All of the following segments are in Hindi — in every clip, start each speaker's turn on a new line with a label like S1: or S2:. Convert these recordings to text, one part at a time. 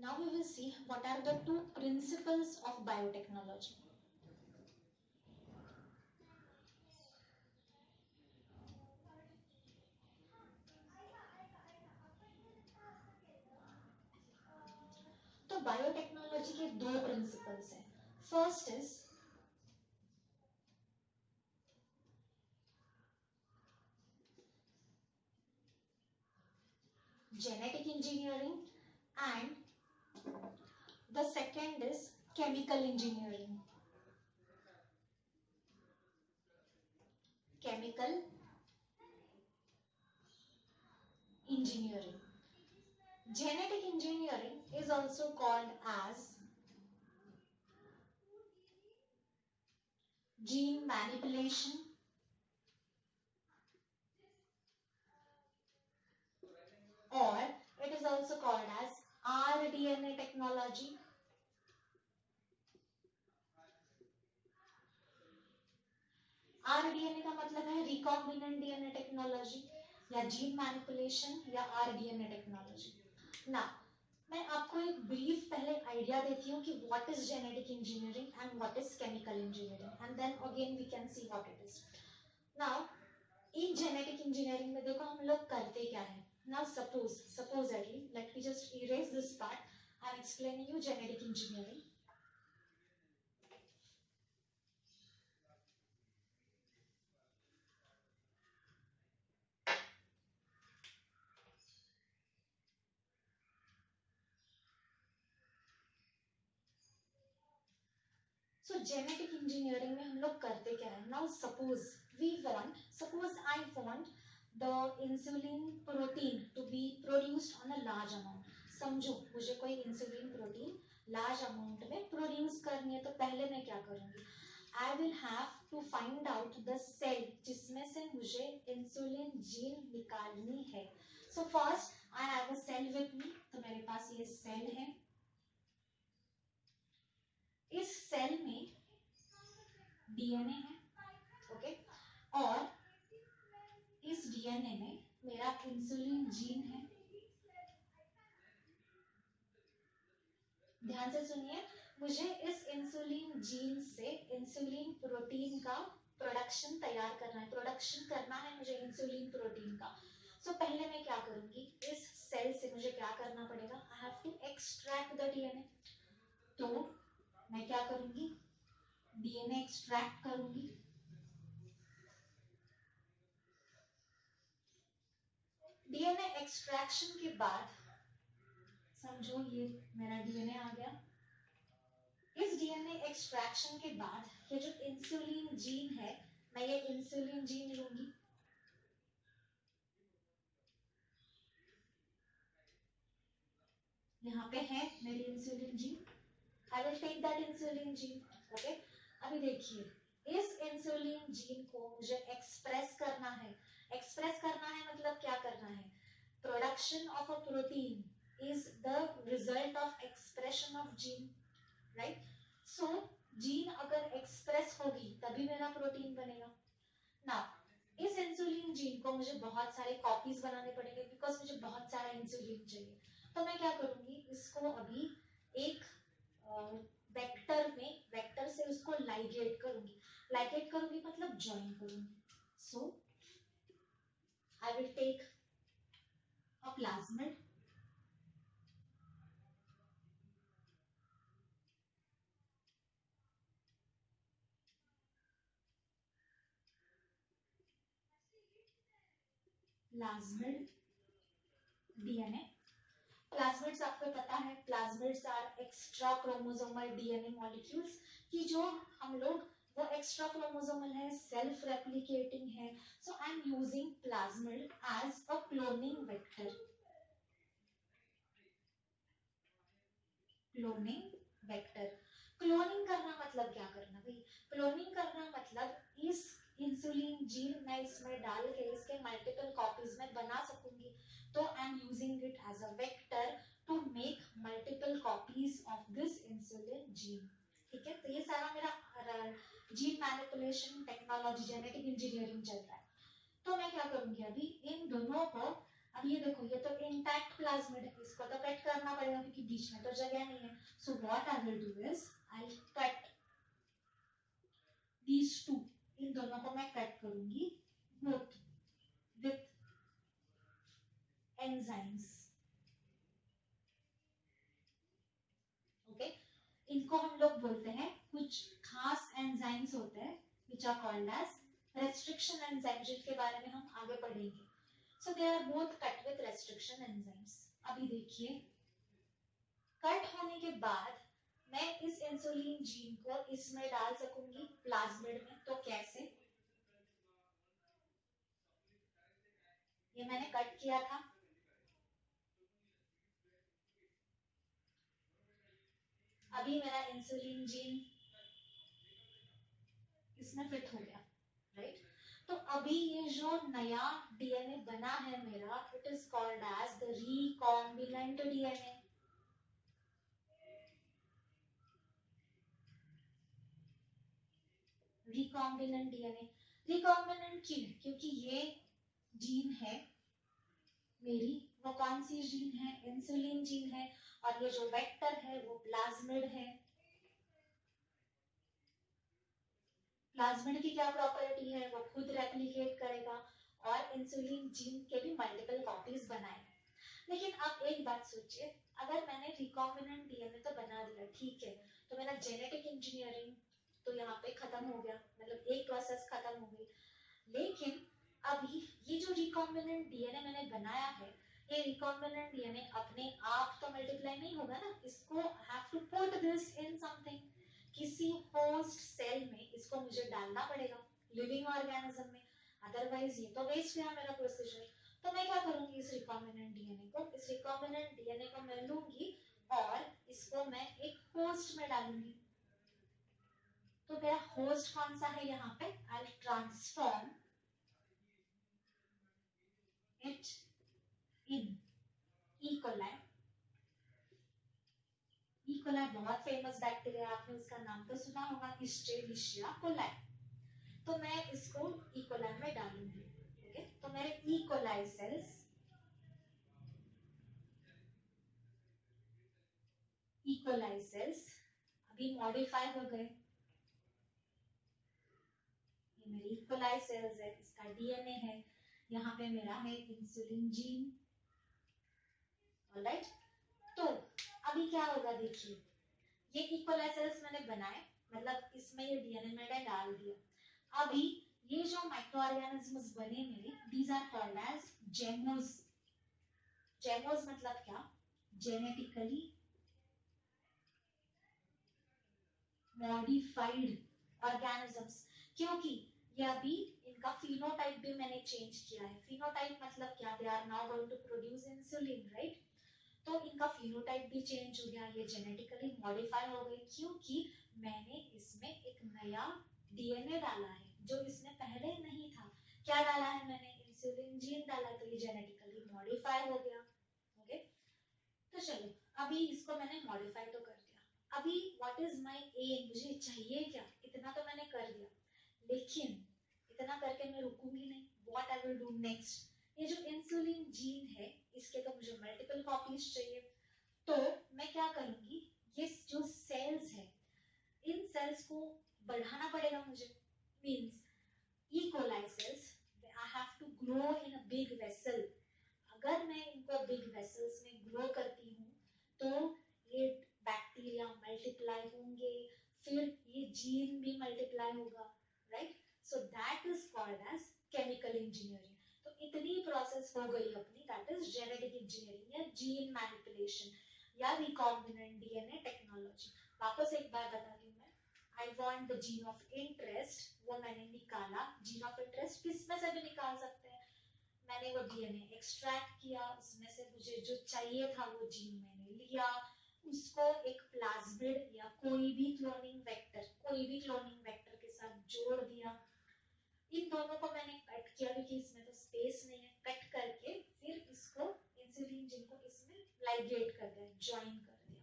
S1: Now we will see what are the two principles of biotechnology. तो बायोटेक्नोलॉजी के दो प्रिंसिपल्स हैं. First is genetic engineering and the second is chemical engineering. Chemical engineering. Genetic engineering is also called as gene manipulation or it is also called as rDNA technology. rDNA का मतलब है रिकॉम्बिनेंट डीएनए टेक्नोलॉजी या जीन मैनिपुलेशन या rDNA टेक्नोलॉजी. ना मैं आपको एक ब्रीफ पहले आइडिया देती हूँ कि what is genetic engineering and what is chemical engineering and then again we can see what it is. Now in genetic engineering में देखो हम लोग करते क्या है. Now supposedly let me just erase this part. I'm explaining you genetic engineering. So genetic engineering में हम लोग करते क्या है. Now suppose I want the insulin protein to be produced on a large amount. समझो मुझे कोई इंसुलिन प्रोटीन लार्ज अमाउंट में प्रोड्यूस करनी है तो पहले मैं क्या करूंगी. I will have to find out the cell जिसमें से मुझे इंसुलिन जीन निकालनी है. So first I have a cell with me. तो मेरे पास ये सेल है. इस सेल में डीएनए है. ओके. और इस डीएनए में मेरा इंसुलिन जीन है. ध्यान से सुनिए. मुझे इस इंसुलिन जीन से इंसुलिन प्रोटीन का प्रोडक्शन तैयार करना है. प्रोडक्शन करना है मुझे इंसुलिन प्रोटीन का. तो पहले मैं क्या करूंगी. इस सेल से मुझे क्या करना पड़ेगा. I have to extract the DNA. तो मैं क्या करूंगी. डीएनए एक्सट्रैक्ट करूंगी. डीएनए एक्सट्रैक्शन के बाद समझो ये मेरा डीएनए आ गया. इस डीएनए एक्सट्रैक्शन के बाद ये जो इंसुलिन जीन है मैं ये इंसुलिन जीन लूंगी. यहाँ पे है मेरी insulin gene. I will take that insulin gene. Okay. अभी देखिए इस इंसुलिन जीन को मुझे एक्सप्रेस करना है. एक्सप्रेस करना है मतलब क्या करना है. Production of a protein is the result of expression of gene, right? So gene अगर एक्सप्रेस होगी तभी मेरा प्रोटीन बनेगा. नाउ इस इंसुलिन जीन को मुझे बहुत सारे कॉपीज बनाने पड़ेंगे बिकॉज मुझे बहुत सारा इंसुलिन चाहिए. तो मैं क्या करूंगी. इसको अभी एक वेक्टर से उसको लाइगेट करूंगी. लाइगेट करूंगी मतलब ज्वाइन करूंगी. So I will take a plasmid. Plasmid DNA. Plasmids आपको पता है plasmids are extra chromosomal DNA molecules कि जो हम लोग वो एक्स्ट्रा क्रोमोसोमल है सेल्फ रेप्लिकेटिंग है. So I am using plasmid as a cloning vector. Cloning vector. Cloning करना मतलब क्या करना भाई. क्लोनिंग करना मतलब इस इंसुलिन जीन मैं इसमें डाल के इसके मल्टीपल कॉपीज में बना सकूंगी. तो I am using it as a vector to make multiple copies of this insulin gene. ठीक है. तो ये सारा मेरा gene manipulation technology genetic engineering चल रहा है. तो मैं क्या करूंगी अभी इन दोनों को. अब ये देखो ये तो इंटैक्ट प्लाज्मिड है. इसको तो कट करना पड़ेगा पड़ेगा क्योंकि बीच में तो जगह नहीं है. So what I will do is I cut these two, इन दोनों को मैं कट करूंगी both with enzymes. ओके, इनको हम लोग बोलते हैं, कुछ खास एंजाइम्स होते हैं which are called as restriction enzymes, जिनके बारे में हम आगे पढ़ेंगे. So they are both cut with restriction enzymes. अभी देखिए, कट होने के बाद मैं इस इंसुलिन जीन को इसमें डाल सकूंगी प्लाज्मिड में. तो कैसे? ये मैंने कट किया था, अभी मेरा इंसुलिन जीन इसमें फिट हो गया, राइट? तो अभी ये जो नया डीएनए बना है मेरा, it is called as the recombinant DNA. Recombinant DNA, recombinant क्यों? क्योंकि ये जीन है मेरी, वो कौन सी जीन है? इंसुलिन जीन है. और ये जो वेक्टर है वो प्लाज्मिड है. प्लाज्मिड की क्या प्रॉपर्टी है? वो खुद रेप्लिकेट करेगा और इंसुलिन जीन के भी मल्टीपल कॉपीज बनाएगा. लेकिन आप एक बात सोचिए, अगर मैंने रिकॉम्बिनेंट डीएनए तो बना दिया, ठीक है, तो मेरा जेनेटिक इंजीनियरिंग तो यहाँ पे खत्म हो गया, मतलब एक प्रोसेस खत्म हो गई. लेकिन अभी ये जो रिकॉम्बिनेंट डीएनए मैंने बनाया है, ये रिकॉम्बिनेंट डीएनए अपने आप तो मल्टीप्लाई नहीं होगा ना, इसको have to put this in something, किसी होस्ट सेल में इसको मुझे डालना पड़ेगा, लिविंग ऑर्गेनिज्म में, अदरवाइज ये तो वेस्ट गया मेरा प्रोसीजर. तो मैं क्या करूंगी, इस रिकॉम्बिनेंट डीएनए को मैं लूंगी और इसको मैं एक होस्ट में डालूंगी. तो मेरा होस्ट कौन सा है यहाँ पे? I transform it in E coli. E coli बहुत फेमस बैक्टीरिया, आपने उसका नाम तो सुना होगा, इस्चेरिशिया कोलाई. तो मैं इसको ई कोलाई में डालूंगी. ओके, तो मेरे E coli cells, E coli cells अभी मॉडिफाई हो गए. ये मेरी ई कोलाई सेल्स है, इसका डीएनए है, यहाँ पे मेरा है इंसुलिन जीन. ऑलराइट, तो अभी क्या होगा देखिए, ये ई कोलाई सेल्स मैंने बनाए, मतलब इसमें ये डीएनए मैंने डाल दिया. अभी ये जो माइक्रो ऑर्गेनिजम्स बने मेरे, दीज आर कॉल्ड एज जेमोस. जेमोस मतलब क्या? Genetically modified organisms. क्योंकि ये अभी इनका फिनोटाइप भी मैंने चेंज किया है. फिनोटाइप मतलब क्या? They are now going to produce insulin, right? तो इनका फिनोटाइप भी चेंज हो गया, ये जेनेटिकली मॉडिफाई हो गए, क्योंकि मैंने इसमें एक नया डीएनए डाला है जो इसमें पहले नहीं था. क्या डाला है मैंने? इंसुलिन जीन डाला, तो ये जेनेटिकली मॉडिफाई हो गया. ओके, तो चलो, अभी इसको मैंने मॉडिफाई तो कर दिया. अभी व्हाट इज माय एम, मुझे चाहिए क्या? इतना तो मैंने कर दिया, लेकिन इतना करके मैं रुकूंगी नहीं. What I will do next? ये जो इंसुलिन जीन है, इसके तो मुझे मल्टीपल कॉपीज चाहिए. तो मैं क्या करूंगी, ये जो सेल्स है, इन सेल्स को बढ़ाना पड़ेगा मुझे. Means E coli cells I have to grow in a big vessel. अगर मैं इनको बिग वेसल्स में ग्रो करती हूँ, तो ये बैक्टीरिया मल्टीप्लाई होंगे, फिर ये जीन भी मल्टीप्लाई होगा, right? So that is called as chemical engineering. तो इतनी प्रोसेस हो गई अपनी, दैट इज जेनेटिक इंजीनियरिंग या जीन मैनिपुलेशन या रिकॉम्बिनेंट डीएनए टेक्नोलॉजी. वापस एक बार बता दूं मैं, I want the gene of interest, वो मैंने निकाला. जीन ऑफ इंटरेस्ट किसमें से भी निकाल सकते हैं. मैंने वो डीएनए एक्सट्रैक्ट किया, उसमें से मुझे जो चाहिए था वो जीन मैंने लिया, उसको एक प्लाज्मिड या कोई भी क्लोनिंग वेक्टर के साथ जोड़ दिया. इन दोनों को मैंने कट किया क्योंकि इसमें तो स्पेस नहीं है. कट करके फिर इसको इंसुलिन जीन को इसमें लाइगेट कर दिया, ज्वाइन कर दिया.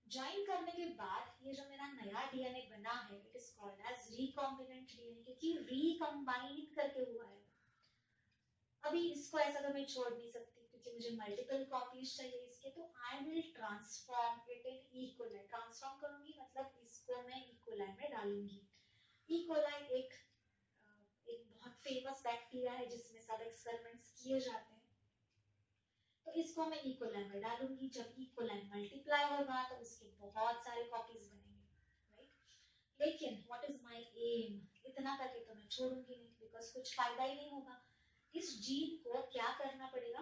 S1: ज्वाइन करने के बाद ये जो मेरा नया डीएनए बना है, it is called as recombinant DNA, क्योंकि रिकंबाइन करके हुआ है. अभी इसको ऐसा तो मैं छोड़ नहीं सकती, क्योंकि मुझे मल्टीपल कॉपीज चाहिए इसके, तो I will transform it in E coli. Transform करूंगी मतलब इसको मैं इकोलाई में डालूंगी। इकोलाई एक बहुत फेमस बैक्टीरिया है जिसमें सब एक्सपेरिमेंट्स किए जाते हैं। तो इसको मैं इकोलाई में डालूंगी। जब इकोलाई मल्टीप्लाई होगा तो उसके बहुत सारे कॉपीज बनेंगे, राइट। लेकिन व्हाट इज माय एम, इतना करके तो मैं छोड़ूंगी नहीं, बिकॉज कुछ फायदा ही नहीं होगा। इस जीन को क्या करना पड़ेगा,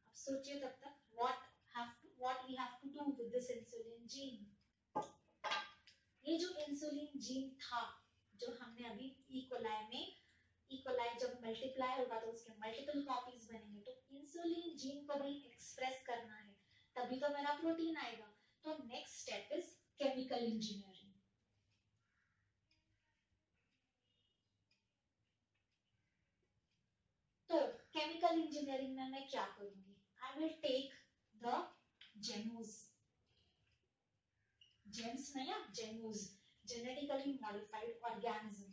S1: अब सोचिए तब तक, what we have to do with this insulin gene. ये जो इंसुलिन जीन था, जो हमने अभी इकोलाई में, इकोलाई जब मल्टीप्लाई होगा तो उसके मल्टीपल कॉपीज बनेंगे, तो इंसुलिन जीन को भी एक्सप्रेस करना है, तभी तो मेरा प्रोटीन आएगा। तो next step is chemical engineering. तो केमिकल इंजीनियरिंग में मैं क्या करूंगी, I will take the genos, gems नहीं, जेनोस, जेनेटिकली मॉडिफाइड ऑर्गेनिज्म।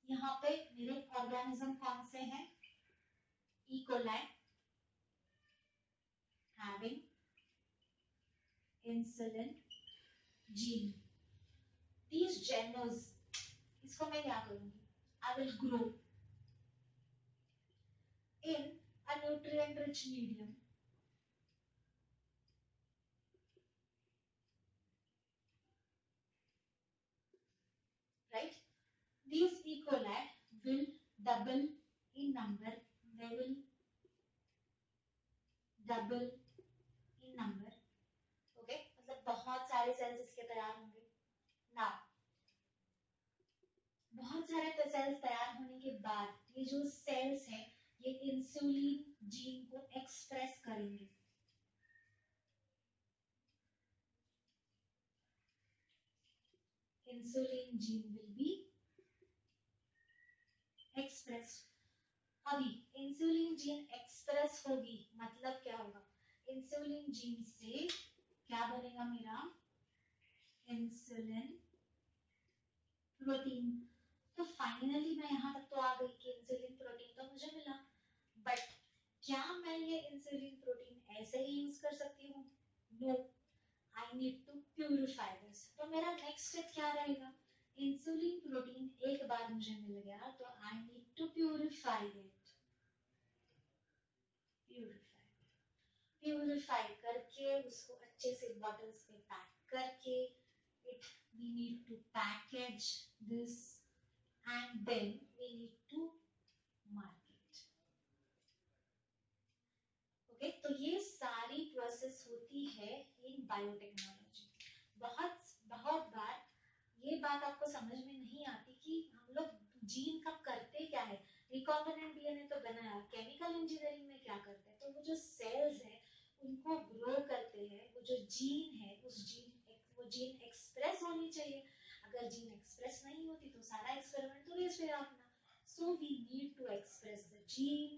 S1: यहाँ पे मेरे ऑर्गेनिज्म कौन से हैं, E coli having insulin gene, these genos, इसको मैं क्या करूंगी, I will grow in a nutrient rich medium, right? These E. coli will double in number, they will double in number, okay? मतलब बहुत सारे सेल्स इसके तैयार होंगे। Now बहुत सारे सेल्स तैयार होने के बाद ये जो सेल्स हैं ये इंसुलिन जीन को एक्सप्रेस करेंगे। Insulin gene will be express. अभी इंसुलिन जीन एक्सप्रेस होगी मतलब क्या होगा, इंसुलिन जीन से क्या बनेगा मेरा, इंसुलिन प्रोटीन। तो फाइनली मैं यहाँ तक तो आ गई कि इंसुलिन प्रोटीन तो मुझे मिला, बट क्या मैं ये इंसुलिन प्रोटीन ऐसे ही यूज कर सकती हूँ, no, I need to purify this. तो मेरा नेक्स्ट स्टेप क्या रहेगा, इंसुलिन प्रोटीन एक बार मुझे मिल गया तो I need to purify it, purify करके उसको अच्छे से बॉटल्स में पैक करके, it we need to package this and then we need to market. Okay, तो ये सारी प्रोसेस होती है इन बायोटेक्नोलॉजी। बहुत बहुत बार ये बात आपको समझ में नहीं आती कि हम लोग जीन का करते क्या है। रिकॉम्बिनेंट डीएनए तो बनाया, केमिकल इंजीनियरिंग में क्या करते हैं, तो वो जो सेल्स है उनको ग्रो करते हैं, वो जो जीन है वो जीन एक्सप्रेस होनी चाहिए। अगर जीन एक्सप्रेस नहीं होती तो सारा एक्सपेरिमेंट तो वेस्ट है अपना। So we need to express the gene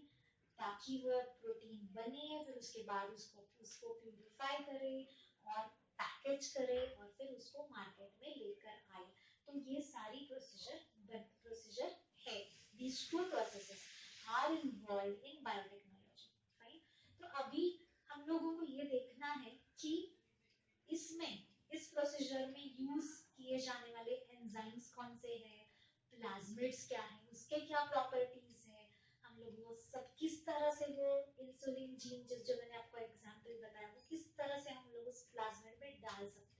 S1: ताकि वो प्रोटीन बने, फिर उसके बाद उसको उसको प्यूरिफाई करे और पैकेज करे और फिर उसको मार्केट में लेकर आए। तो ये सारी प्रोसीजर है। These two processes are involved in biotechnology, right? तो अभी हम लोगों को ये देखना है कि इसमें इस प्रोसीजर में यूज किए जाने वाले एंजाइम्स कौन से हैं, प्लाज्मिड्स क्या है, उसके क्या प्रॉपर्टीज है, हम लोग वो सब किस तरह से वो इंसुलिन जीन जो मैंने आपको एग्जांपल बताया वो किस तरह से हम लोग उस प्लाज्मिड में डाल सकते हैं।